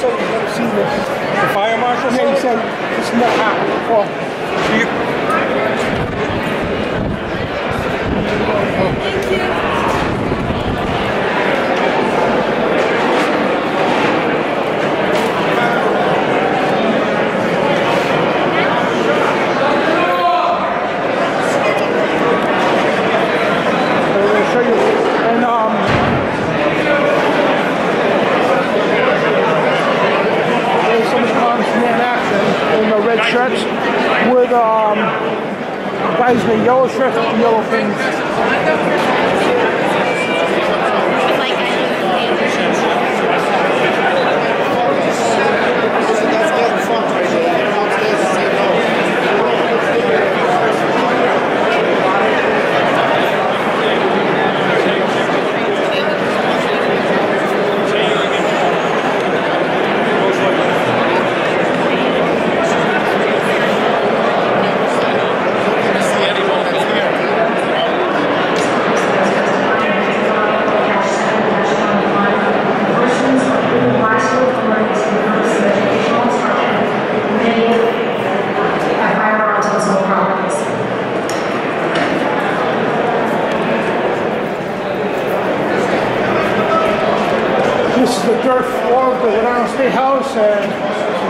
said he's never seen this. The fire marshal? Yeah, he said this never happened before. Thank you. Shirts with guys in the yellow shirts with the yellow things. This is the dirt floor of the Rhode Island State House, and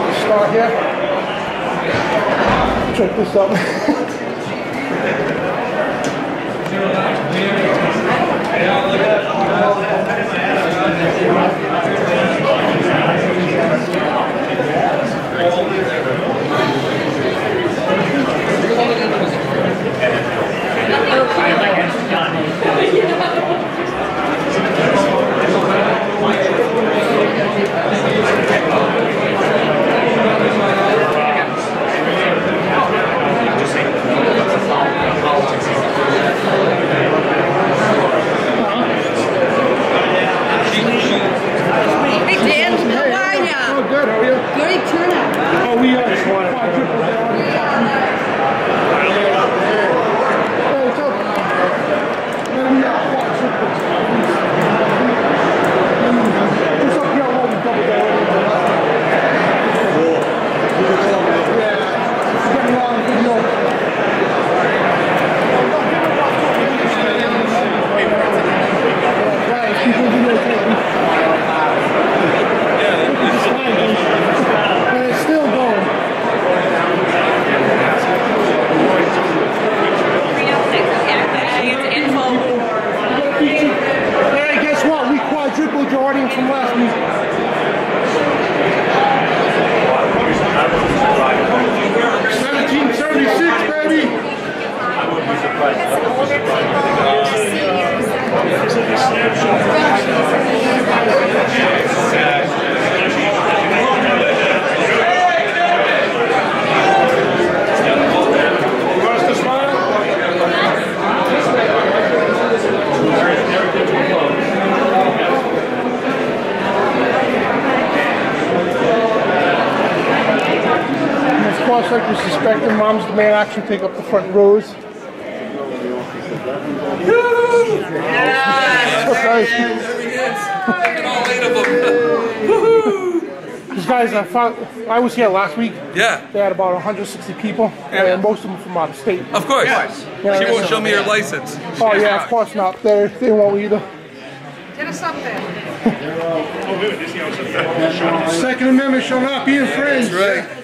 we'll start here. Check this out. Jordan from last week. 1776, baby. Like we suspected, Mom's the man actually take up the front rows. These guys, I was here last week. Yeah. They had about 160 people, and most of them from out of state. Of course. Yeah. She won't show me your license. Oh yeah, of course not. They won't either. Get us up there. Second Amendment shall not be infringed. That's right.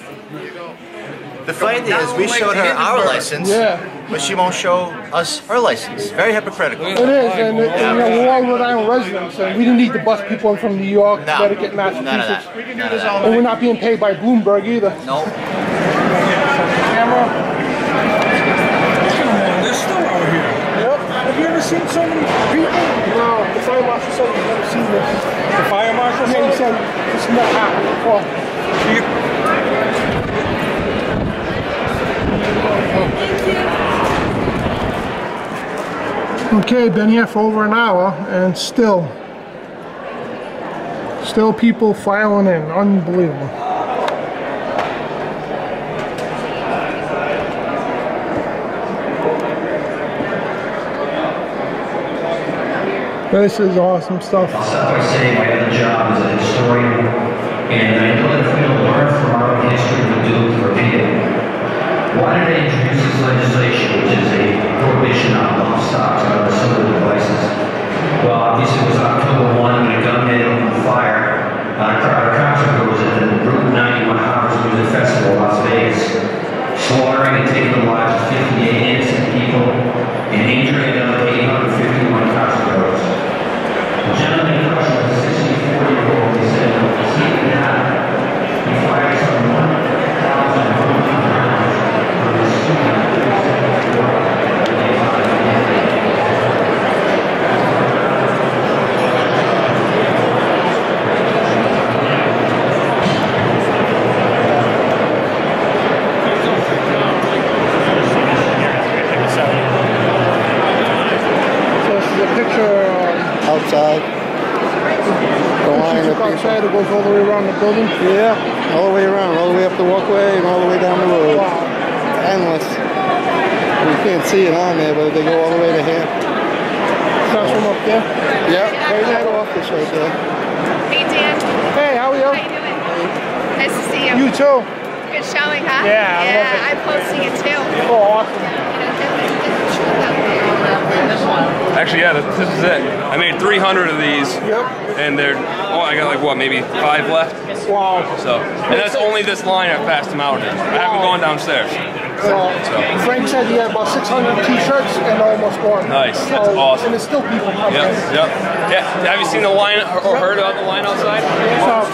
The funny thing is, we showed her our license, but she won't show us her license. Very hypocritical. It is, and you know, we're all Rhode Island residents, and we didn't need to bus people in from New York, Connecticut, Massachusetts. None of that. We can do this all. And we're not being paid by Bloomberg either. No. Camera. They're still out here. Yep. Have you ever seen so many people? No, the fire marshal said he's never seen this. The fire marshal? Yeah, he said this never happened before. Okay, been here for over an hour and still people filing in. Unbelievable. This is awesome stuff. I'll start by saying my other job is a historian, and I Firearms Music Festival, Las Vegas, slaughtering and taking the lives of 58 innocent people and injuring another 851 customers. The gentleman in question was a 64-year-old. He said he fired some 1,000 rounds from his student. Outside. The line outside, it goes all the way around the building? Yeah, all the way around, all the way up the walkway and all the way down the road. Wow. Endless. You can't see it on there, but they go all the way to here. That's from up there? Yeah, right in that office right there. Hey, Dan. Hey, how are you? How you doing? Nice to see you. You too. Good showing, huh? Yeah, I'm posting it too. Oh, awesome. Actually, yeah, this is it. I made 300 of these, and they're, I got like what, maybe 5 left? Wow. So, and that's only this line I've passed them out in. I haven't gone downstairs. Frank said he had about 600 t-shirts and almost gone. Nice, that's awesome. And there's still people coming in. Yeah, have you seen the line, or heard about the line outside?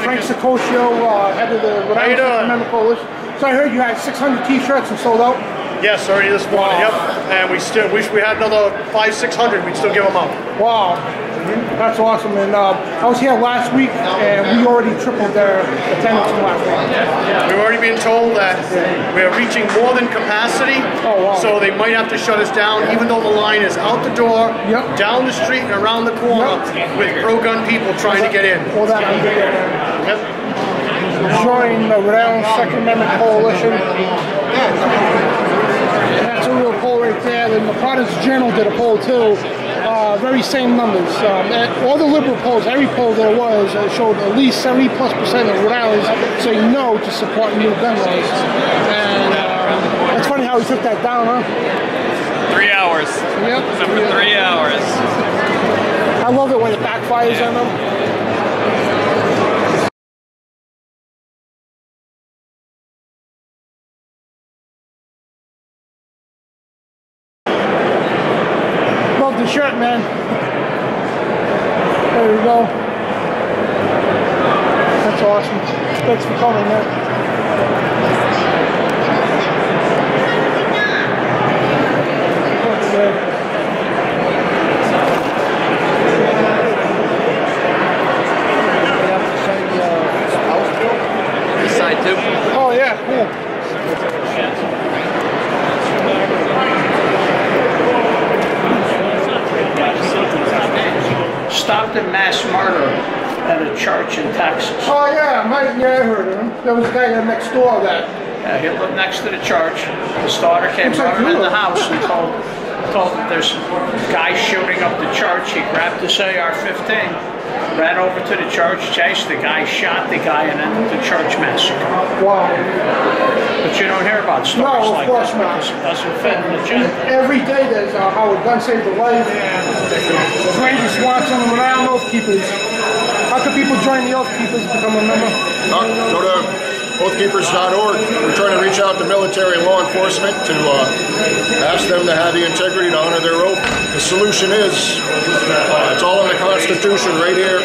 Frank Sicosio, head of the Rhode Island Member Coalition. So I heard you had 600 t-shirts and sold out? Yes, already this morning, yep. And we wish we had another 500-600, we'd still give them out. Wow, that's awesome. And I was here last week, and we already tripled their attendance from last week. We've already been told that we're reaching more than capacity, so they might have to shut us down, even though the line is out the door, down the street, and around the corner, with pro-gun people trying to get in. Well, that I'm good at. Join the Rhode Island Second Amendment Coalition. That's a real poll right there. And the Protestants Journal did a poll too. Very same numbers. All the liberal polls, every poll there was, showed at least 70+% of Rhode Islanders saying no to support new gun laws. And it's funny how he took that down, huh? 3 hours. Yep. Except for 3 hours. I love it when it backfires on them. The shirt, man. There we go. That's awesome. Thanks for coming, man. That's good. This side too? Oh yeah, cool. Stopped a mass murder at a church in Texas. Oh yeah, I heard of him. There was a guy next door that. He lived next to the church. His daughter came running in the house and told that there's guys shooting up the church. He grabbed his AR-15, ran over to the church, chased the guy, shot the guy, and ended the church massacre. Wow. But you don't hear about stories like that because it doesn't fit in the agenda. Every day there's how a gun saved a life. Randy Swanson and Rhode Island Oath Keepers. How can people join the Oath Keepers and become a member? Go to oathkeepers.org. We're trying to reach out to military and law enforcement to ask them to have the integrity to honor their oath. The solution is, it's all in the Constitution right here,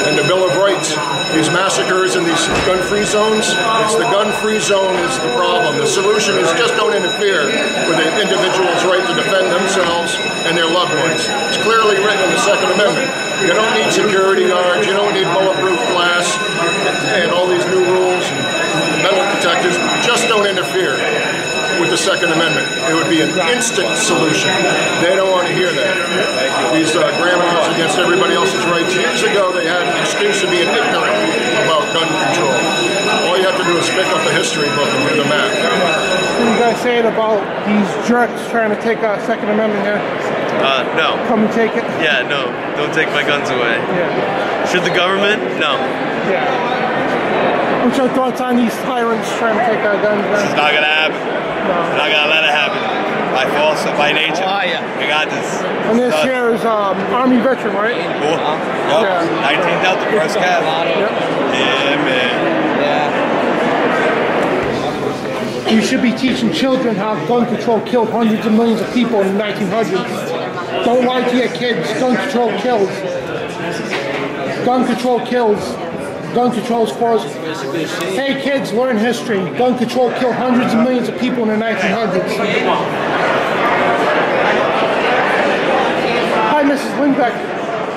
and the Bill of Rights. These massacres and these gun-free zones, it's the gun-free zone is the problem. The solution is just don't interfere with the individual's right to defend themselves and their loved ones. It's clearly written in the Second Amendment. You don't need security guards, you don't need bulletproof glass, and all these new rules and metal detectors. Just don't interfere with the Second Amendment. It would be an instant solution. They don't want to hear that. These grandmas against everybody else's rights. Years ago, they had an excuse of being ignorant about gun control. All you have to do is pick up a history book and do the math. What are you guys saying about these jerks trying to take our Second Amendment here? No. Come and take it? Yeah, no. Don't take my guns away. Yeah. Should the government? No. Yeah. What's your thoughts on these tyrants trying to take our guns? It's not gonna happen. No. We're not gonna let it happen. By force or by nature. How are you? I got this. And this here is Army veteran, right? Cool. Yep. 19th out the first cab. Yep. Yeah, man. Yeah. You should be teaching children how gun control killed hundreds of millions of people in the 1900s. Don't lie to your kids. Gun control kills. Gun control kills. Gun control is cause. Hey kids, learn history. Gun control killed hundreds of millions of people in the 1900s. Hi, Mrs. Lindbeck.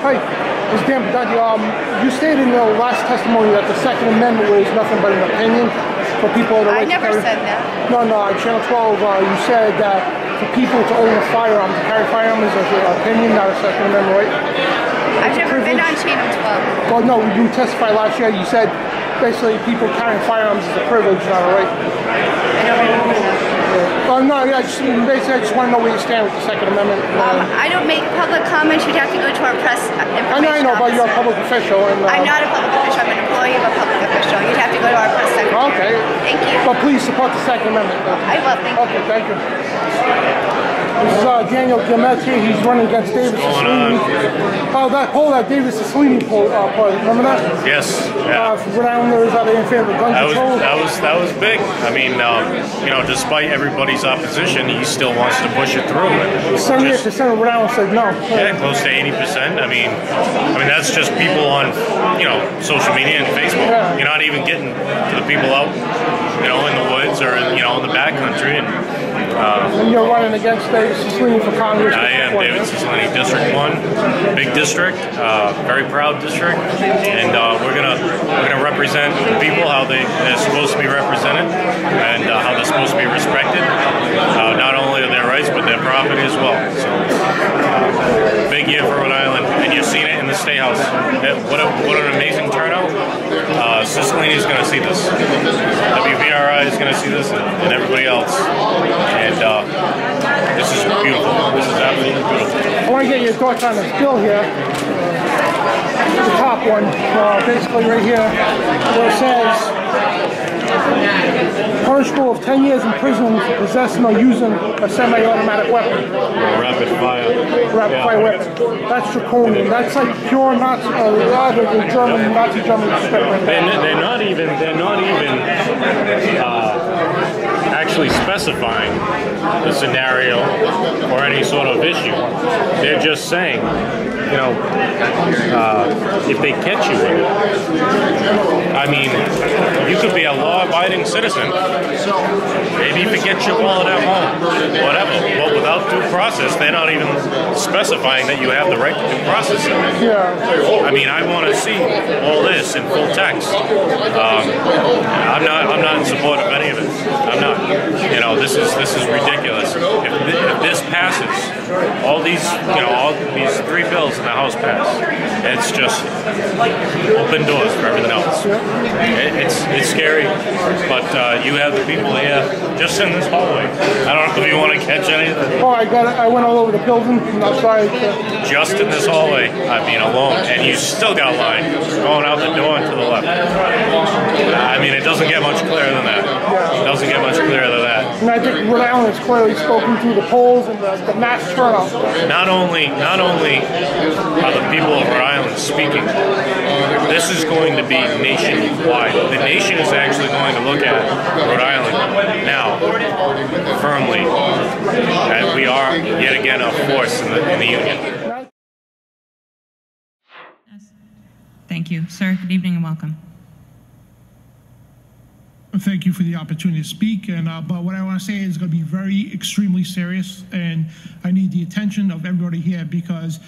Hi, Ms. Dampedati. You stated in the last testimony that the Second Amendment was nothing but an opinion for people to I never said that. No, on Channel 12, you said that for people to own a firearm, to carry a firearm is an opinion, not a Second Amendment right. I've never been on Channel 12. Well, no, you testified last year. You said basically people carrying firearms is a privilege, not a right. I don't remember that. No, I just want to know where you stand with the Second Amendment. I don't make public comments. You'd have to go to our press information I know, but you're a public official. And, I'm not a public official. I'm an employee of a public official. You'd have to go to our press secretary. Okay. Thank you. But please support the Second Amendment. I will. Thank you. Okay, thank you. This is Daniel Giametti. He's running against David Cicilline. That poll that David Cicilline poll, remember that? Yes. Yeah. Rhode Islanders, are they in favor of gun control? That was big. I mean, you know, despite everybody's opposition, he still wants to push it through. 78% of Rhode Island said no. Yeah, close to 80%. I mean, that's just people on, you know, social media and Facebook. Yeah. You're not even getting to the people out, you know, in the woods or in the backcountry. And you're running against David Cicilline for Congress. I am David Cicilline, District 1, big district, very proud district, and we're gonna represent the people how they're supposed to be represented and how they're supposed to be respected, not only their rights but their property as well. So big year for Rhode Island, and you've seen it in the State House. What an amazing turnout. Cicilline is going to see this. WVRI is going to see this, and everybody else. And this is beautiful. This is absolutely beautiful. I want to get your thoughts on this bill here. The top one, basically right here, where it says, punishable of 10 years in prison for possessing or using a semi-automatic weapon. Rapid fire weapon. That's draconian. That's like pure Nazi, Nazi German script. They're not even actually specifying the scenario or any sort of issue. They're just saying, you know, if they catch you with it, I mean, you could be a law-abiding citizen. Maybe forget your wallet at home, whatever. But without due process, they're not even specifying that you have the right to due process. I mean, I want to see all this in full text. I'm not in support of any of it. I'm not. You know, this is ridiculous. If this passes, all these three bills in the House pass, it's just open doors for everything else. It's scary, but you have the people here just in this hallway. I don't know if you want to catch anything. Oh, I went all over the building from outside. Just in this hallway, I mean, alone, and you still got line going out the door and to the left. I mean, it doesn't get much clearer than that. It doesn't get much clearer than that. And I think Rhode Island has clearly spoken through the polls and the mass turnout. Not only are the people of Rhode Island speaking, this is going to be nationwide. The nation is actually going to look at Rhode Island now firmly, and we are yet again a force in the union. Thank you, sir. Good evening and welcome. Thank you for the opportunity to speak, and but what I want to say is going to be very extremely serious, and I need the attention of everybody here because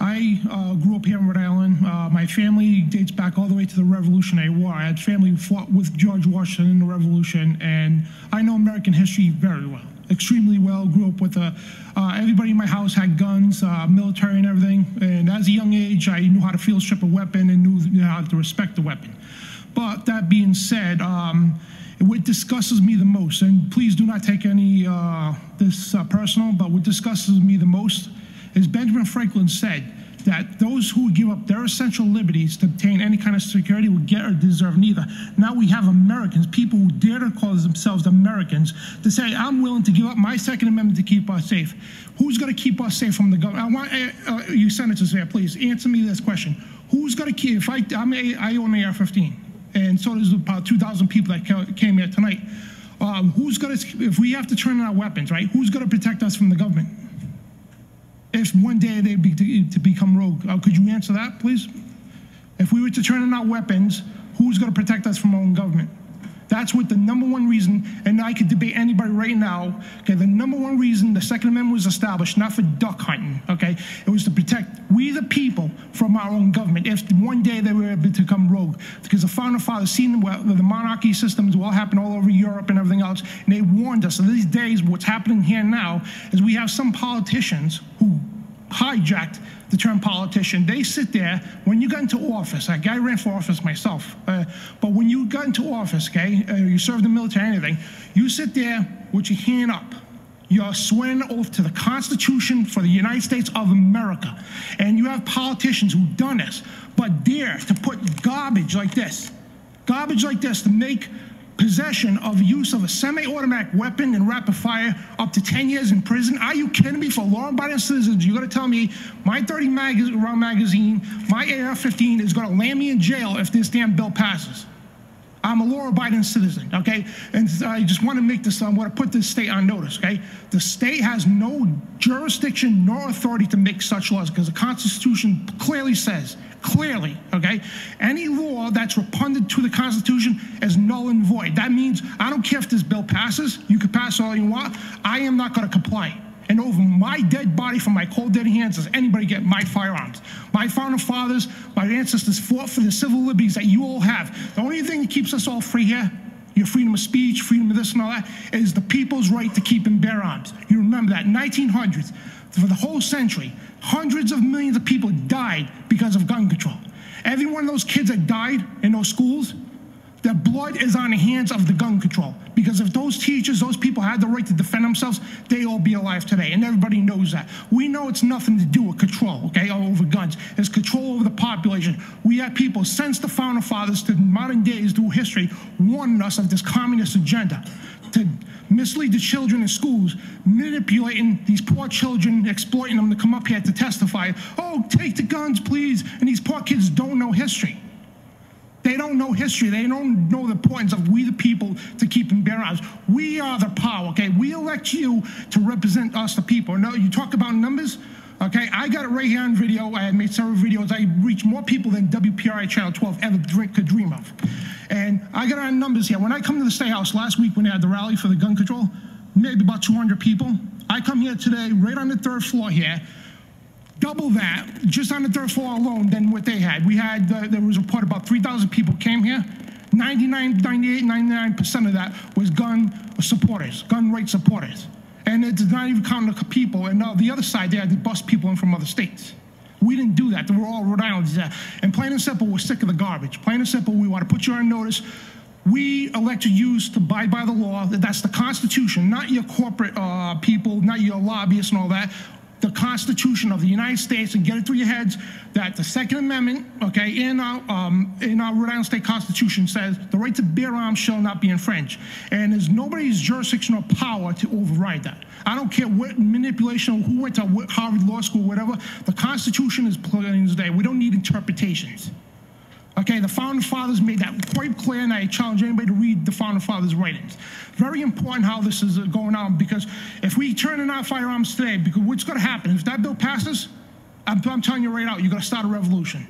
I grew up here in Rhode Island. My family dates back all the way to the Revolutionary War. I had family who fought with George Washington in the Revolution, and I know American history very well, extremely well. Grew up with everybody in my house had guns, military and everything, and as a young age, I knew how to field strip a weapon and knew how to respect the weapon. But that being said, what disgusts me the most, and please do not take any this personal, but what disgusts me the most is Benjamin Franklin said that those who would give up their essential liberties to obtain any kind of security would get or deserve neither. Now we have Americans, people who dare to call themselves Americans, to say, I'm willing to give up my Second Amendment to keep us safe. Who's going to keep us safe from the government? I want you senators here, please, answer me this question. Who's going to keep, if I own an AR-15, and so does about 2,000 people that came here tonight. if we have to turn on our weapons, right, who's going to protect us from the government? If one day they become rogue. Could you answer that, please? If we were to turn on our weapons, who's going to protect us from our own government? That's what the number one reason, and I could debate anybody right now, okay, the number one reason the Second Amendment was established, not for duck hunting, okay? It was to protect we the people from our own government if one day they were able to become rogue. Because the Founding Fathers seen the monarchy systems will happen all over Europe and everything else, and they warned us. So these days, what's happening here now is we have some politicians who hijacked the term politician. They sit there, when you got into office, like I ran for office myself, but when you got into office, okay, you served in the military, anything, you sit there with your hand up. You're swearing an oath to the Constitution for the United States of America. And you have politicians who've done this, but dare to put garbage like this to make possession of use of a semi-automatic weapon and rapid fire up to 10 years in prison. Are you kidding me? For law-abiding citizens, you're going to tell me my 30-round magazine, my AR-15 is going to land me in jail if this damn bill passes. I'm a law-abiding citizen, okay? And I just want to make this, I want to put this state on notice, okay? The state has no jurisdiction nor authority to make such laws because the Constitution clearly says, clearly, okay, any law that's repugnant to the Constitution is null and void. That means I don't care if this bill passes, you can pass all you want, I am not going to comply. And over my dead body from my cold dead hands does anybody get my firearms. My founding fathers, my ancestors fought for the civil liberties that you all have. The only thing that keeps us all free here, your freedom of speech, freedom of this and all that, is the people's right to keep and bear arms. You remember that, 1900s, for the whole century, hundreds of millions of people died because of gun control. Every one of those kids that died in those schools, their blood is on the hands of the gun control. Because if those teachers, those people had the right to defend themselves, they'd all be alive today. And everybody knows that. We know it's nothing to do with control, okay, over guns. It's control over the population. We have people since the Founding Fathers to modern days through history warning us of this communist agenda to mislead the children in schools, manipulating these poor children, exploiting them to come up here to testify. Oh, take the guns, please. And these poor kids don't know history. They don't know history. They don't know the importance of we the people to keep and bear arms. We are the power, okay? We elect you to represent us, the people. No, you talk about numbers, okay? I got it right here on video. I made several videos. I reach more people than WPRI Channel 12 ever could dream of. And I got on numbers here. When I come to the State House last week when they had the rally for the gun control, maybe about 200 people. I come here today, right on the third floor here, double that, just on the third floor alone, than what they had. We had, there was a report about 3,000 people came here. 99% of that was gun supporters, gun rights supporters. And it's not even counting the people. And the other side, they had to bust people in from other states. We didn't do that. They were all Rhode Islanders. And plain and simple, we're sick of the garbage. Plain and simple, we want to put you on notice. We elected you to abide by the law. That's the Constitution, not your corporate people, not your lobbyists and all that. The Constitution of the United States, and get it through your heads that the Second Amendment, okay, in our Rhode Island State Constitution says the right to bear arms shall not be infringed. And there's nobody's jurisdictional power to override that. I don't care what manipulation, who went to Harvard Law School, whatever. The Constitution is plain as day. We don't need interpretations. Okay, the Founding Fathers made that quite clear, and I challenge anybody to read the Founding Fathers' writings. Very important how this is going on, because if we turn in our firearms today, because what's going to happen, if that bill passes, I'm telling you right now, you're going to start a revolution.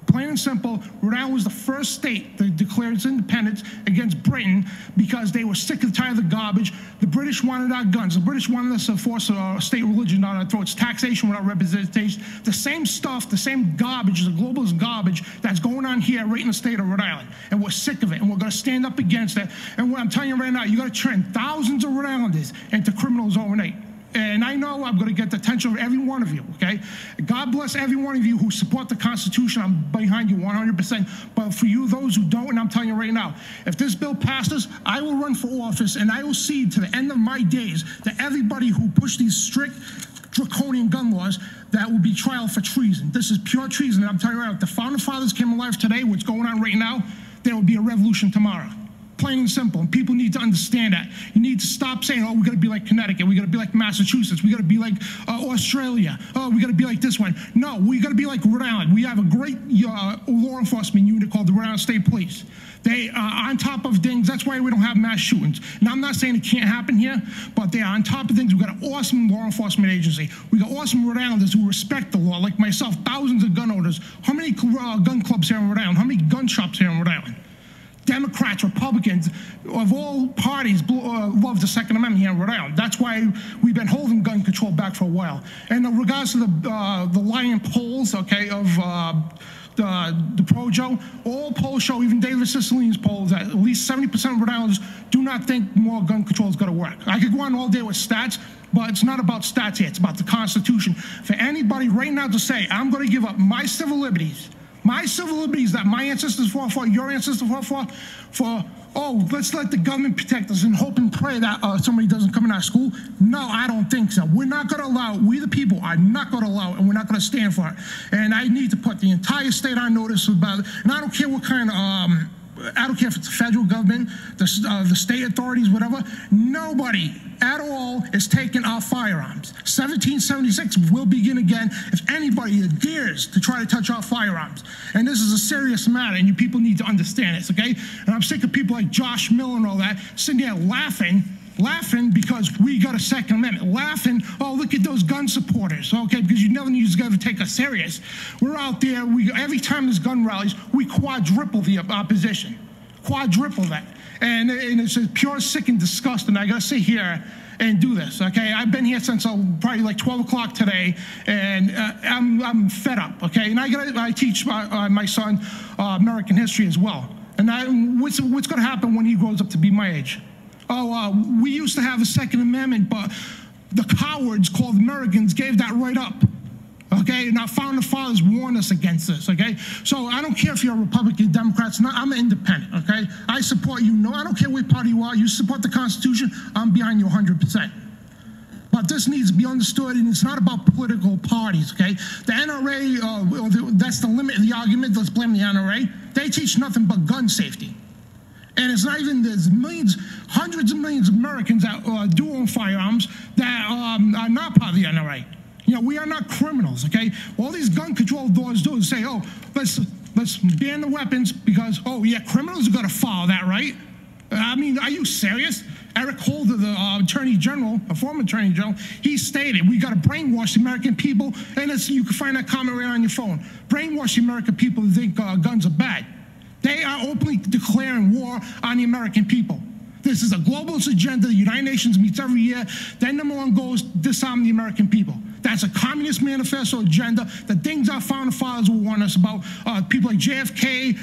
Plain and simple, Rhode Island was the first state that declared its independence against Britain because they were sick and tired of the garbage. The British wanted our guns. The British wanted us to force a state religion on our throats, taxation without representation. The same stuff, the same garbage, the globalist garbage that's going on here right in the state of Rhode Island. And we're sick of it, and we're going to stand up against it. And what I'm telling you right now, you're going to turn thousands of Rhode Islanders into criminals overnight. And I know I'm going to get the attention of every one of you, okay? God bless every one of you who support the Constitution. I'm behind you 100%. But for you, those who don't, and I'm telling you right now, if this bill passes, I will run for office, and I will see to the end of my days that everybody who pushed these strict draconian gun laws, that will be trial for treason. This is pure treason. And I'm telling you right now, if the Founding Fathers came alive today, what's going on right now, there will be a revolution tomorrow. Plain and simple. And people need to understand that. You need to stop saying, oh, we got to be like Connecticut. We got to be like Massachusetts. We got to be like Australia. Oh, we got to be like this one. No, we got to be like Rhode Island. We have a great law enforcement unit called the Rhode Island State Police. They are on top of things. That's why we don't have mass shootings. And I'm not saying it can't happen here, but they are on top of things. We've got an awesome law enforcement agency. We got awesome Rhode Islanders who respect the law, like myself, thousands of gun owners. How many gun clubs here in Rhode Island? How many gun shops here in Rhode Island? Democrats, Republicans, of all parties love the Second Amendment here in Rhode Island. That's why we've been holding gun control back for a while. And in regards to the lying polls, okay, of the Projo, all polls show, even David Cicilline's polls, that at least 70% of Rhode Islanders do not think more gun control is going to work. I could go on all day with stats, but it's not about stats here. It's about the Constitution. For anybody right now to say, I'm going to give up my civil liberties that my ancestors fought for, your ancestors fought for, oh, let's let the government protect us and hope and pray that somebody doesn't come in our school. No, I don't think so. We're not going to allow it. We, the people, are not going to allow it, and we're not going to stand for it. And I need to put the entire state on notice about it. And I don't care what kind of, I don't care if it's the federal government, the state authorities, whatever. Nobody at all is taking our firearms. 1776 will begin again if anybody dares to try to touch our firearms. And this is a serious matter, and you people need to understand this, okay? And I'm sick of people like Josh Miller and all that sitting there laughing because we got a Second Amendment, laughing, oh, look at those gun supporters, okay, because you never need to take us serious. We're out there, every time there's gun rallies, we quadruple the opposition, quadruple that. And it's a pure sick and disgusting. I got to sit here and do this, okay? I've been here since probably like 12 o'clock today, and I'm fed up, okay? And I teach my son American history as well. And what's going to happen when he grows up to be my age? Oh, we used to have a Second Amendment, but the cowards called Americans gave that right up. Okay, and our founding fathers warned us against this, okay? So I don't care if you're a Republican, Democrats, I'm an independent, okay? I support you. No, I don't care what party you are. You support the Constitution, I'm behind you 100%. But this needs to be understood, and it's not about political parties, okay? The NRA, that's the limit of the argument. Let's blame the NRA. They teach nothing but gun safety. And it's not even, there's millions, hundreds of millions of Americans that do own firearms that are not part of the NRA. You know, we are not criminals, okay? All these gun control laws do is say, oh, let's ban the weapons because, oh, yeah, criminals are going to follow that, right? I mean, are you serious? Eric Holder, the Attorney General, a former Attorney General, he stated, we got to brainwash the American people, and you can find that comment right on your phone. Brainwash the American people to think guns are bad. They are openly declaring war on the American people. This is a globalist agenda. The United Nations meets every year. Their number one goal is disarm the American people. That's a communist manifesto agenda. The things our founding fathers will warn us about. People like JFK,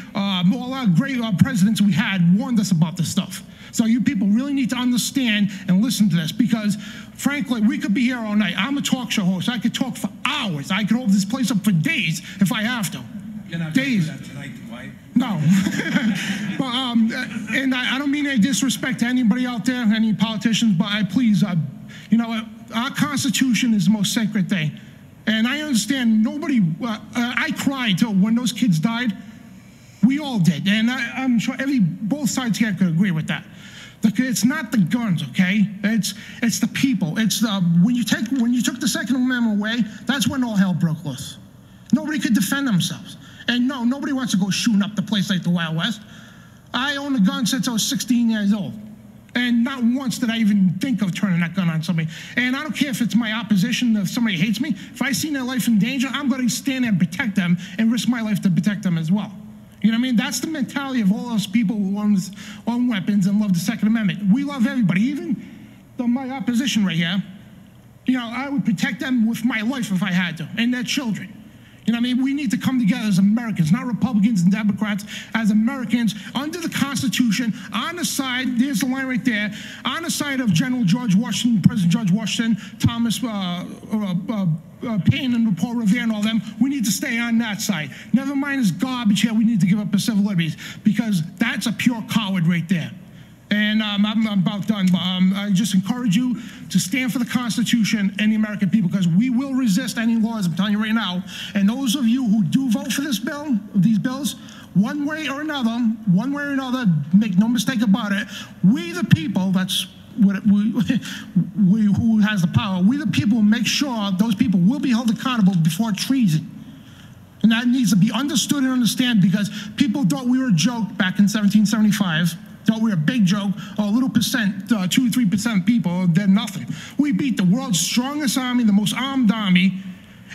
all our great presidents we had warned us about this stuff. So you people really need to understand and listen to this because, frankly, we could be here all night. I'm a talk show host. I could talk for hours. I could hold this place up for days if I have to. You're not days. That tonight, Dwight. No. But, and I don't mean any disrespect to anybody out there, any politicians, but please, you know what? Our Constitution is the most sacred thing. And I understand nobody, I cried too when those kids died. We all did. And I'm sure both sides here could agree with that. It's not the guns, okay? It's the people. It's when you took the Second Amendment away, that's when all hell broke loose. Nobody could defend themselves. And no, nobody wants to go shooting up the place like the Wild West. I owned a gun since I was 16 years old. And not once did I even think of turning that gun on somebody. And I don't care if it's my opposition, if somebody hates me. If I see their life in danger, I'm going to stand there and protect them and risk my life to protect them as well. You know what I mean? That's the mentality of all those people who own weapons and love the Second Amendment. We love everybody, even my opposition right here. You know, I would protect them with my life if I had to, and their children. You know what I mean? We need to come together as Americans, not Republicans and Democrats, as Americans, under the Constitution, on the side, there's the line right there, on the side of General George Washington, President George Washington, Thomas Paine and Paul Revere and all them. We need to stay on that side. Never mind this garbage here, we need to give up our civil liberties, because that's a pure coward right there. And I'm about done, but I just encourage you to stand for the Constitution and the American people, because we will resist any laws, I'm telling you right now. And those of you who do vote for this bill, these bills, one way or another, make no mistake about it, we the people, that's what we who has the power, we the people make sure those people will be held accountable before treason. And that needs to be understood and understand, because people thought we were a joke back in 1775. Thought we were a big joke, a little percent, 2 to 3% of people did nothing. We beat the world's strongest army, the most armed army,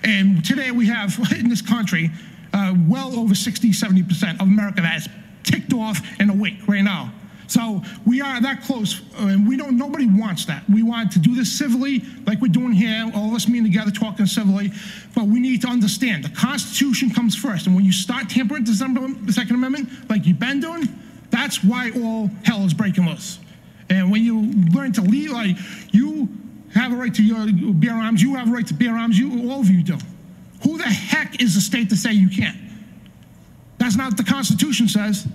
and today we have in this country well over 60, 70% of America that's ticked off and awake right now. So we are that close, and nobody wants that. We want to do this civilly, like we're doing here, all of us meeting together, talking civilly, but we need to understand the Constitution comes first, and when you start tampering the Second Amendment, like you've been doing, that's why all hell is breaking loose. And when you learn to lead, like, you have a right to bear arms, you have a right to bear arms, all of you do. Who the heck is the state to say you can't? That's not what the Constitution says.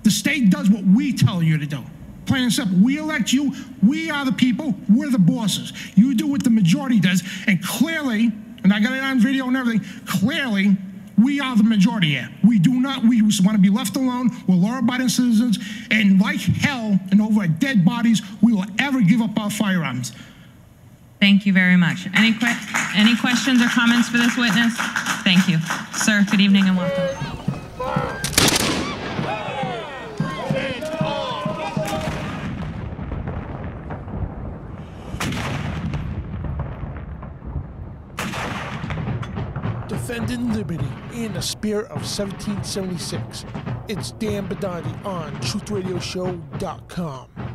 The state does what we tell you to do. Plain and simple. We elect you. We are the people. We're the bosses. You do what the majority does. And clearly, and I got it on video and everything, clearly, we are the majority here. We just want to be left alone. We're law-abiding citizens. And like hell and over our dead bodies, we will ever give up our firearms. Thank you very much. Any questions or comments for this witness? Thank you. Sir, good evening and welcome. Defending liberty in the spirit of 1776. It's Dan Badani on TruthRadioShow.com.